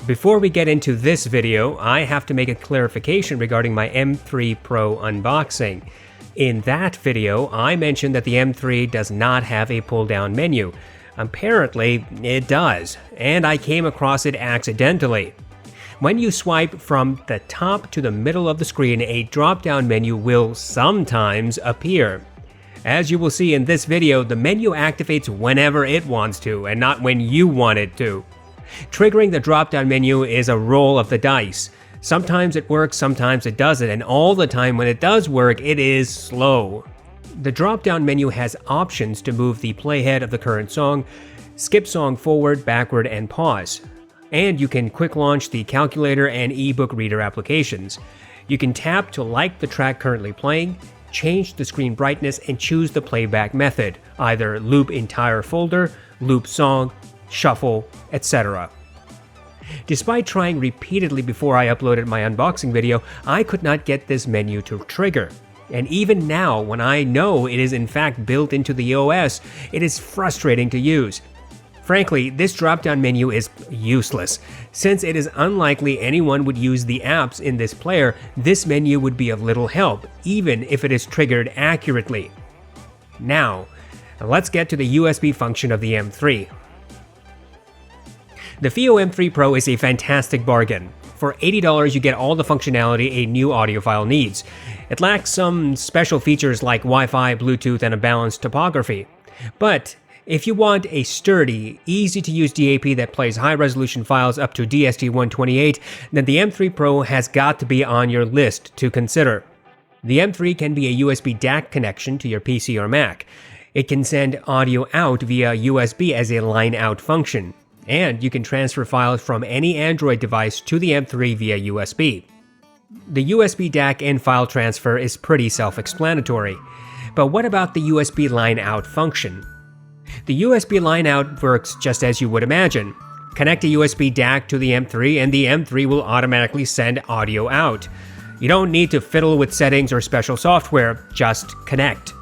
Before we get into this video, I have to make a clarification regarding my M3 Pro unboxing. In that video, I mentioned that the M3 does not have a pull-down menu. Apparently, it does, and I came across it accidentally. When you swipe from the top to the middle of the screen, a drop-down menu will sometimes appear. As you will see in this video, the menu activates whenever it wants to, and not when you want it to. Triggering the drop-down menu is a roll of the dice. Sometimes it works, sometimes it doesn't, and all the time when it does work, it is slow. The drop-down menu has options to move the playhead of the current song, skip song forward, backward, and pause. And you can quick launch the calculator and ebook reader applications. You can tap to like the track currently playing, change the screen brightness, and choose the playback method, either loop entire folder, loop song, shuffle, etc. Despite trying repeatedly before I uploaded my unboxing video, I could not get this menu to trigger. And even now, when I know it is in fact built into the OS, it is frustrating to use. Frankly, this drop-down menu is useless. Since it is unlikely anyone would use the apps in this player, this menu would be of little help, even if it is triggered accurately. Now, let's get to the USB function of the M3. The Fiio M3 Pro is a fantastic bargain. For $80 you get all the functionality a new audiophile needs. It lacks some special features like Wi-Fi, Bluetooth, and a balanced topography. But if you want a sturdy, easy-to-use DAP that plays high-resolution files up to DST-128, then the M3 Pro has got to be on your list to consider. The M3 can be a USB DAC connection to your PC or Mac. It can send audio out via USB as a line-out function. And you can transfer files from any Android device to the M3 via USB. The USB DAC and file transfer is pretty self-explanatory. But what about the USB line-out function? The USB line-out works just as you would imagine. Connect a USB DAC to the M3 and the M3 will automatically send audio out. You don't need to fiddle with settings or special software, just connect.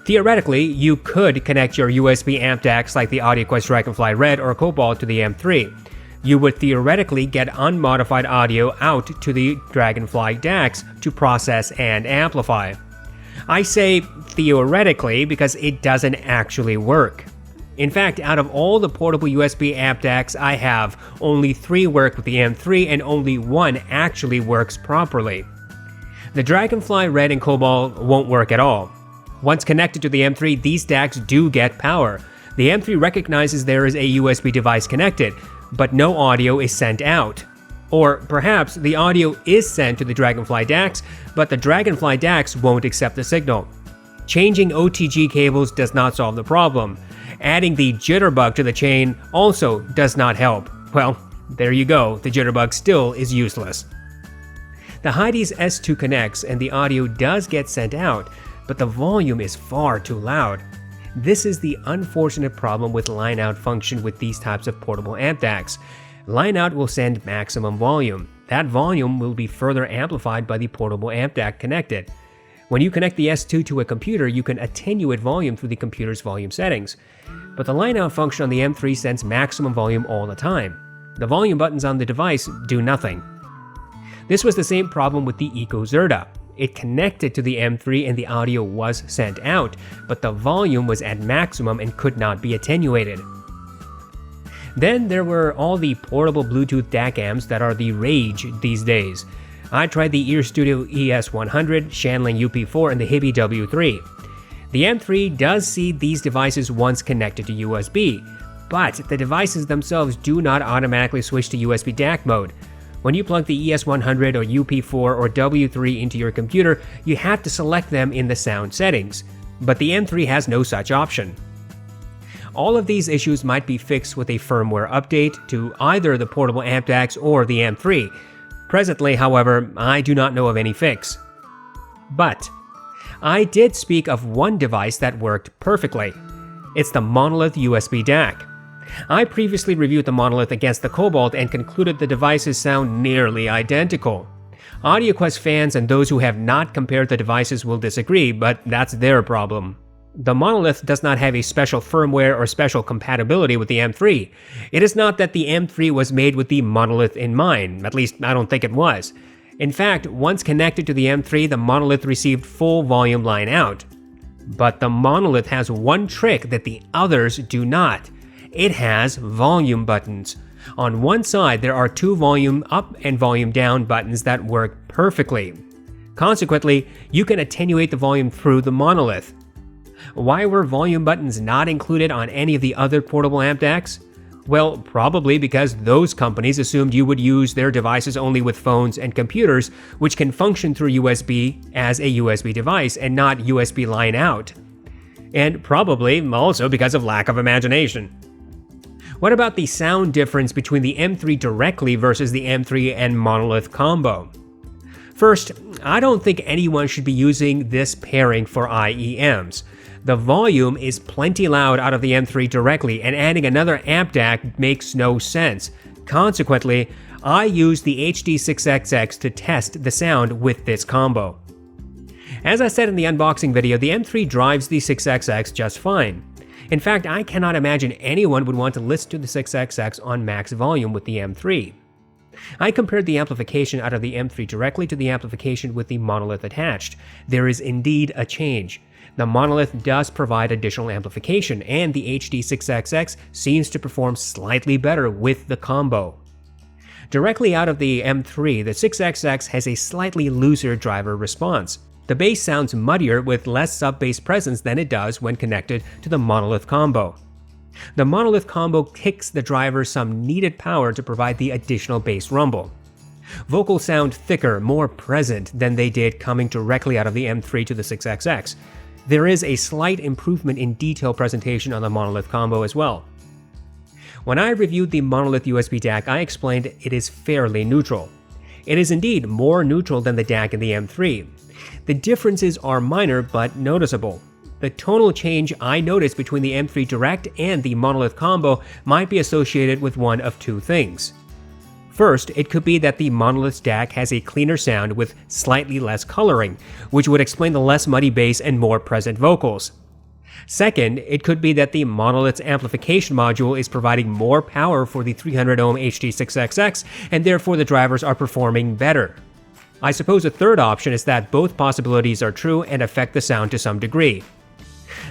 Theoretically, you could connect your USB amp DACs like the AudioQuest Dragonfly Red or Cobalt to the M3. You would theoretically get unmodified audio out to the Dragonfly DACs to process and amplify. I say theoretically because it doesn't actually work. In fact, out of all the portable USB amp DACs I have, only 3 work with the M3 and only 1 actually works properly. The Dragonfly Red and Cobalt won't work at all. Once connected to the M3, these DACs do get power. The M3 recognizes there is a USB device connected, but no audio is sent out. Or perhaps the audio is sent to the Dragonfly DACs, but the Dragonfly DACs won't accept the signal. Changing OTG cables does not solve the problem. Adding the jitterbug to the chain also does not help. Well, there you go, the jitterbug still is useless. The HiDis S2 connects and the audio does get sent out, but the volume is far too loud. This is the unfortunate problem with line-out function with these types of portable amp DACs. Line-out will send maximum volume. That volume will be further amplified by the portable amp DAC connected. When you connect the S2 to a computer, you can attenuate volume through the computer's volume settings. But the line-out function on the M3 sends maximum volume all the time. The volume buttons on the device do nothing. This was the same problem with the EcoZerta. It connected to the M3 and the audio was sent out, but the volume was at maximum and could not be attenuated. Then there were all the portable Bluetooth DAC amps that are the rage these days. I tried the Earstudio ES100, Shanling UP4, and the hifi W3. The M3 does see these devices once connected to USB, but the devices themselves do not automatically switch to USB DAC mode. When you plug the ES100 or UP4 or W3 into your computer, you have to select them in the sound settings, but the M3 has no such option. All of these issues might be fixed with a firmware update to either the portable amp DACs or the M3. Presently, however, I do not know of any fix. But I did speak of one device that worked perfectly. It's the Monolith USB Dac. I previously reviewed the Monolith against the Cobalt and concluded the devices sound nearly identical. AudioQuest fans and those who have not compared the devices will disagree, but that's their problem. The Monolith does not have a special firmware or special compatibility with the M3. It is not that the M3 was made with the Monolith in mind, at least I don't think it was. In fact, once connected to the M3, the Monolith received full volume line out. But the Monolith has one trick that the others do not. It has volume buttons. On one side, there are two volume up and volume down buttons that work perfectly. Consequently, you can attenuate the volume through the Monolith. Why were volume buttons not included on any of the other portable amp DACs? Well, probably because those companies assumed you would use their devices only with phones and computers, which can function through USB as a USB device and not USB line out. And probably also because of lack of imagination. What about the sound difference between the M3 directly versus the M3 and Monolith combo? First, I don't think anyone should be using this pairing for IEMs. The volume is plenty loud out of the M3 directly, and adding another amp DAC makes no sense. Consequently, I use the HD6XX to test the sound with this combo. As I said in the unboxing video, the M3 drives the 6XX just fine. In fact, I cannot imagine anyone would want to listen to the 6XX on max volume with the M3. I compared the amplification out of the M3 directly to the amplification with the Monolith attached. There is indeed a change. The Monolith does provide additional amplification, and the HD6XX seems to perform slightly better with the combo. Directly out of the M3, the 6XX has a slightly looser driver response. The bass sounds muddier with less sub-bass presence than it does when connected to the Monolith combo. The Monolith combo kicks the driver some needed power to provide the additional bass rumble. Vocals sound thicker, more present than they did coming directly out of the M3 to the 6XX. There is a slight improvement in detail presentation on the Monolith combo as well. When I reviewed the Monolith USB DAC, I explained it is fairly neutral. It is indeed more neutral than the DAC in the M3. The differences are minor but noticeable. The tonal change I noticed between the M3 Direct and the Monolith combo might be associated with one of two things. First, it could be that the Monolith DAC has a cleaner sound with slightly less coloring, which would explain the less muddy bass and more present vocals. Second, it could be that the Monolith's amplification module is providing more power for the 300 ohm HD6XX, and therefore the drivers are performing better. I suppose a third option is that both possibilities are true and affect the sound to some degree.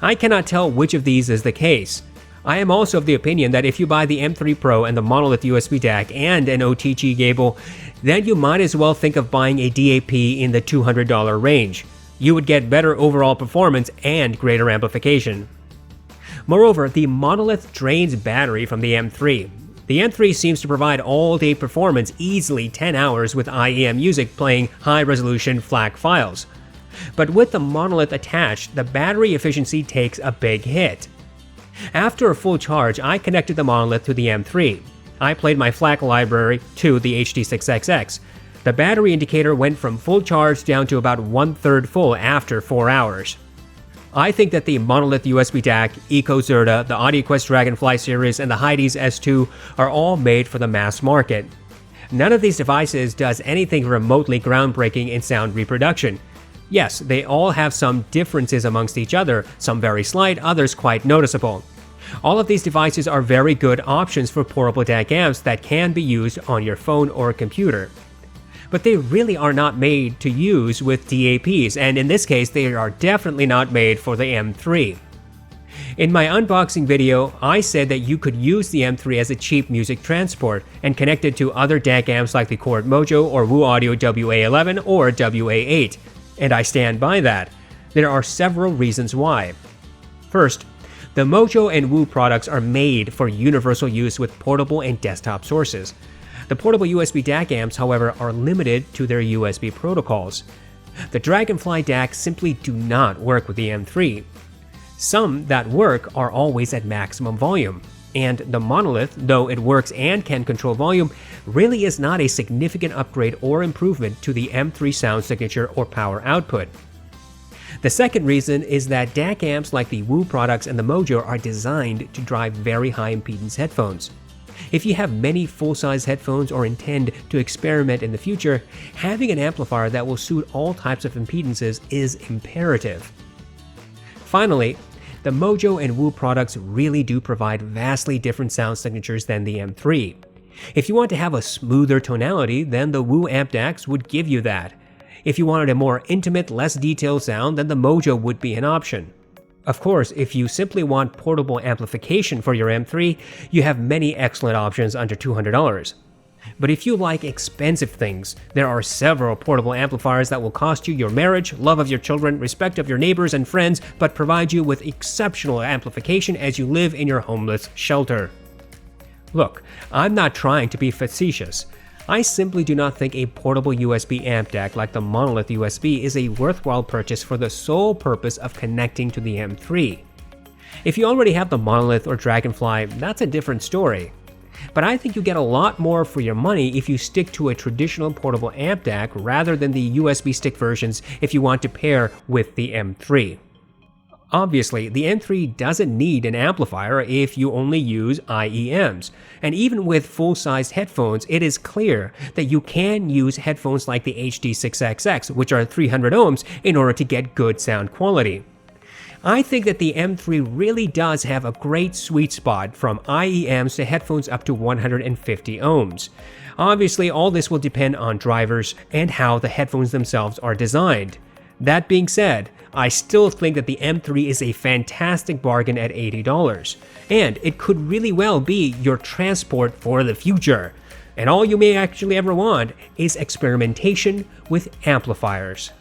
I cannot tell which of these is the case. I am also of the opinion that if you buy the M3 Pro and the Monolith USB DAC and an OTG cable, then you might as well think of buying a DAP in the $200 range. You would get better overall performance and greater amplification. Moreover, the Monolith drains battery from the M3. The M3 seems to provide all-day performance, easily 10 hours with IEM music playing high-resolution FLAC files. But with the Monolith attached, the battery efficiency takes a big hit. After a full charge, I connected the Monolith to the M3. I played my FLAC library to the HD6XX. The battery indicator went from full charge down to about 1/3 full after 4 hours. I think that the Monolith USB DAC, EcoZerta, the AudioQuest Dragonfly series, and the Hides S2 are all made for the mass market. None of these devices does anything remotely groundbreaking in sound reproduction. Yes, they all have some differences amongst each other, some very slight, others quite noticeable. All of these devices are very good options for portable DAC amps that can be used on your phone or computer. But they really are not made to use with DAPs, and in this case, they are definitely not made for the M3. In my unboxing video, I said that you could use the M3 as a cheap music transport and connect it to other DAC amps like the Chord Mojo or Wu Audio WA11 or WA8. And I stand by that. There are several reasons why. First, the Mojo and Wu products are made for universal use with portable and desktop sources. The portable USB DAC amps, however, are limited to their USB protocols. The Dragonfly DAC simply do not work with the M3. Some that work are always at maximum volume. And the Monolith, though it works and can control volume, really is not a significant upgrade or improvement to the M3 sound signature or power output. The second reason is that DAC amps like the Wu products and the Mojo are designed to drive very high impedance headphones. If you have many full-size headphones or intend to experiment in the future, having an amplifier that will suit all types of impedances is imperative. Finally, the Mojo and Woo products really do provide vastly different sound signatures than the M3. If you want to have a smoother tonality, then the Woo amp DACs would give you that. If you wanted a more intimate, less detailed sound, then the Mojo would be an option. Of course, if you simply want portable amplification for your M3, you have many excellent options under $200. But if you like expensive things, there are several portable amplifiers that will cost you your marriage, love of your children, respect of your neighbors and friends, but provide you with exceptional amplification as you live in your homeless shelter. Look, I'm not trying to be facetious. I simply do not think a portable USB amp DAC like the Monolith USB is a worthwhile purchase for the sole purpose of connecting to the M3. If you already have the Monolith or Dragonfly, that's a different story. But I think you get a lot more for your money if you stick to a traditional portable amp DAC rather than the USB stick versions if you want to pair with the M3. Obviously, the M3 doesn't need an amplifier if you only use IEMs, and even with full-sized headphones, it is clear that you can use headphones like the HD6XX, which are 300 ohms, in order to get good sound quality. I think that the M3 really does have a great sweet spot from IEMs to headphones up to 150 ohms. Obviously, all this will depend on drivers and how the headphones themselves are designed. That being said, I still think that the M3 is a fantastic bargain at $80, and it could really well be your transport for the future. And all you may actually ever want is experimentation with amplifiers.